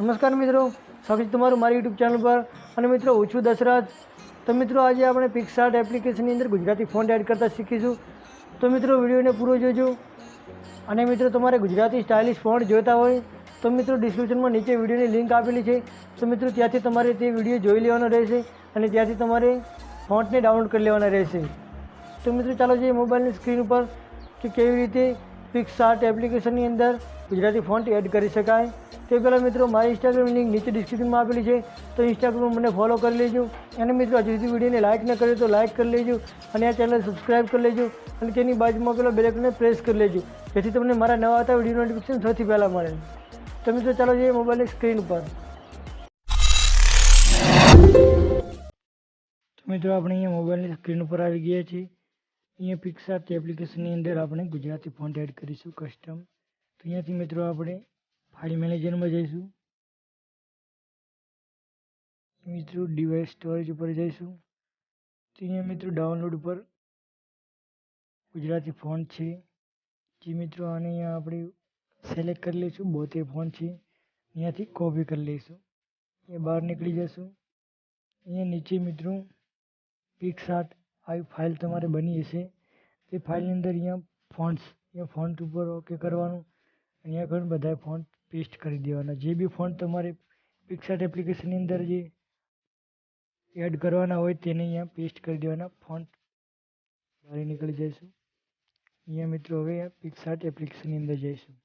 નમસ્કાર મિત્રો, સ્વાગત છે તમારું મારી યુટ્યુબ ચેનલ પર. અને મિત્રો, હું છું દશરથ. તો મિત્રો, આજે આપણે પિક્સઆર્ટ એપ્લિકેશનની અંદર ગુજરાતી ફોન્ટ એડ કરતા શીખીશું. તો મિત્રો, વિડીયોને પૂરો જોજો. અને મિત્રો, તમારે ગુજરાતી સ્ટાઇલિશ ફોન્ટ જોઈતા હોય તો મિત્રો ડિસ્ક્રિપ્શનમાં નીચે વિડીયોની લિંક આપેલી છે. તો મિત્રો, ત્યાંથી તમારે તે વિડીયો જોઈ લેવાનો રહેશે અને ત્યાંથી તમારે ફોન્ટને ડાઉનલોડ કરી લેવાના રહેશે. તો મિત્રો, ચાલો જઈએ મોબાઈલની સ્ક્રીન ઉપર કે કેવી રીતે પિક્સઆર્ટ એપ્લિકેશનની અંદર ગુજરાતી ફોન્ટ એડ કરી શકાય. તે પહેલાં મિત્રો, મારી ઇન્સ્ટાગ્રામની લિંક નીચે ડિસ્ક્રિપ્શનમાં આપેલી છે, તો ઇન્સ્ટાગ્રામમાં મને ફોલો કરી લેજો. અને મિત્રો, હજુ સુધી વિડીયોને લાઇક ન કર્યો તો લાઇક કરી લેજો અને આ ચેનલ સબસ્ક્રાઈબ કરી લેજો અને તેની બાજુમાં પેલો બેલ આઇકનને પ્રેસ કરી લેજો, જેથી તમને મારા નવા આવતા વિડીયો નોટિફિકેશન સૌથી પહેલાં મળે. તો મિત્રો, ચાલો જઈએ મોબાઈલની સ્ક્રીન ઉપર. તો મિત્રો, આપણે અહીંયા મોબાઈલની સ્ક્રીન ઉપર આવી ગયા છીએ. અહીંયા પિક્સઆર્ટ એપ્લિકેશનની અંદર આપણે ગુજરાતી ફોન્ટ એડ કરીશું કસ્ટમ. તો અહીંયાથી મિત્રો આપણે ફાઇલ મેનેજરમાં જઈશું. મિત્રો, ડિવાઇસ સ્ટોરેજ ઉપર જઈશું. તો અહીંયા મિત્રો ડાઉનલોડ ઉપર ગુજરાતી ફોન્ટ છે, જે મિત્રો આને અહીંયા આપણે સિલેક્ટ કરી લઈશું. 72 ફોન્ટ છે, અહીંયાથી કોપી કરી લઈશું. અહીંયા બહાર નીકળી જશું. અહીંયા નીચે મિત્રો પિક્સઆર્ટ આવી ફાઇલ તમારે બની હશે, તે ફાઇલની અંદર અહીંયા ફોન્ટ ઉપર ઓકે કરવાનું. અહીંયા ઘણા બધા ફોન્ટ પેસ્ટ કરી દેવાના. જે બી ફોન્ટ તમારે પિક્સઆર્ટ એપ્લિકેશનની અંદર જે એડ કરવાના હોય તેને અહીંયા પેસ્ટ કરી દેવાના. ફોન્ટ બહાર નીકળી જઈશું. અહીંયા મિત્રો હવે પિક્સઆર્ટ એપ્લિકેશનની અંદર જઈશું.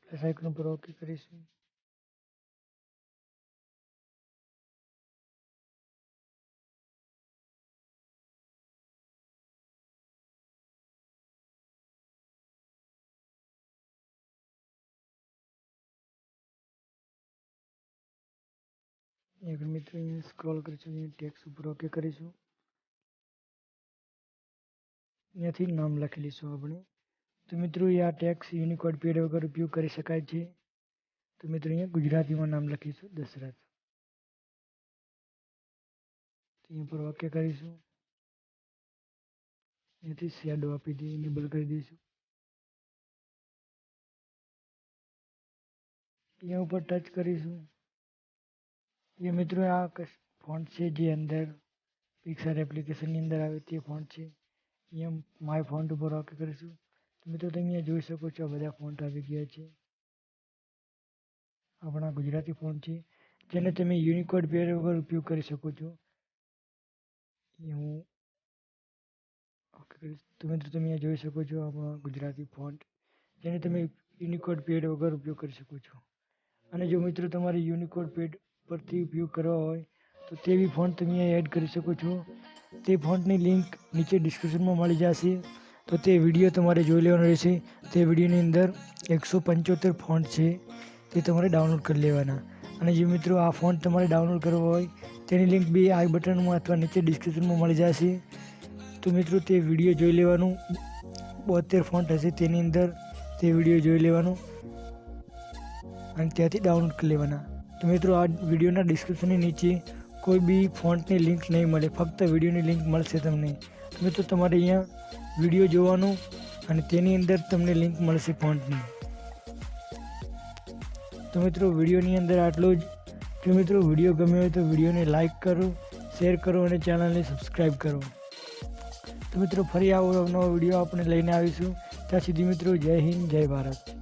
પ્લસ આઇકન ઉપર ઓકે કરીશું. આગળ મિત્રો અહીંયા સ્ક્રોલ કરીશું. અહીંયા ટેક્સ્ટ ઉપર ઓકે કરીશું. અહીંયાથી નામ લખી લઈશું આપણે. તો મિત્રો, આ ટેક્સ્ટ યુનિકોડ પેડ વગર ઉપયોગ કરી શકાય છે. તો મિત્રો, અહીંયા ગુજરાતીમાં નામ લખીશું દશરથ. અહીંયા પર ઓકે કરીશું. અહીંયાથી શેડો આપી દઈએ, ઇનેબલ કરી દઈશું. અહીંયા ઉપર ટચ કરીશું. એ મિત્રો આ ફોન્ટ છે જે અંદર પિક્સઆર્ટ એપ્લિકેશનની અંદર આવે તે ફોન્ટ છે. અહીંયા માય ફોન્ટ ઉપર ઓકે કરીશું. તો મિત્રો, તમે અહીંયા જોઈ શકો છો આ બધા ફોન્ટ આવી ગયા છે. આપણા ગુજરાતી ફોન્ટ છે, જેને તમે યુનિકોડ પેડ વગર ઉપયોગ કરી શકો છો. હું ઓકે કરીશ. તો મિત્રો, તમે અહીંયા જોઈ શકો છો આપણો ગુજરાતી ફોન્ટ, જેને તમે યુનિકોડ પેડ વગર ઉપયોગ કરી શકો છો. અને જો મિત્રો તમારે યુનિકોડ પેડ પરથી ઉપયોગ કરવા હોય તો તે બી ફોન્ટ તમે અહીંયા એડ કરી શકો છો. તે ફોન્ટની લિંક નીચે ડિસ્ક્રિપ્શનમાં મળી જશે, તો તે વિડીયો તમારે જોઈ લેવાનો રહેશે. તે વિડીયોની અંદર 175 ફોન્ટ છે, તે તમારે ડાઉનલોડ કરી લેવાના. અને જે મિત્રો આ ફોન્ટ તમારે ડાઉનલોડ કરવો હોય તેની લિંક બી આઈ બટનમાં અથવા નીચે ડિસ્ક્રિપ્શનમાં મળી જશે. તો મિત્રો, તે વિડીયો જોઈ લેવાનું. 72 ફોન્ટ હશે તેની અંદર, તે વિડીયો જોઈ લેવાનું અને ત્યાંથી ડાઉનલોડ કરી લેવાના. તો મિત્રો, આ વિડીયોના ડિસ્ક્રિપ્શનની નીચે કોઈ બી ફોન્ટની લિંક નહીં મળે, ફક્ત વિડીયોની લિંક મળશે તમને. તો મિત્રો, તમારે અહીંયા વિડીયો જોવાનું અને તેની અંદર તમને લિંક મળશે ફોન્ટની. તો મિત્રો, વિડીયોની અંદર આટલું જ. જો મિત્રો વિડીયો ગમ્યો હોય તો વિડીયોને લાઇક કરો, શેર કરો અને ચેનલને સબસ્ક્રાઈબ કરો. તો મિત્રો, ફરી આવો નવો વિડીયો આપણે લઈને આવીશું. ત્યાં સુધી મિત્રો, જય હિન્દ, જય ભારત.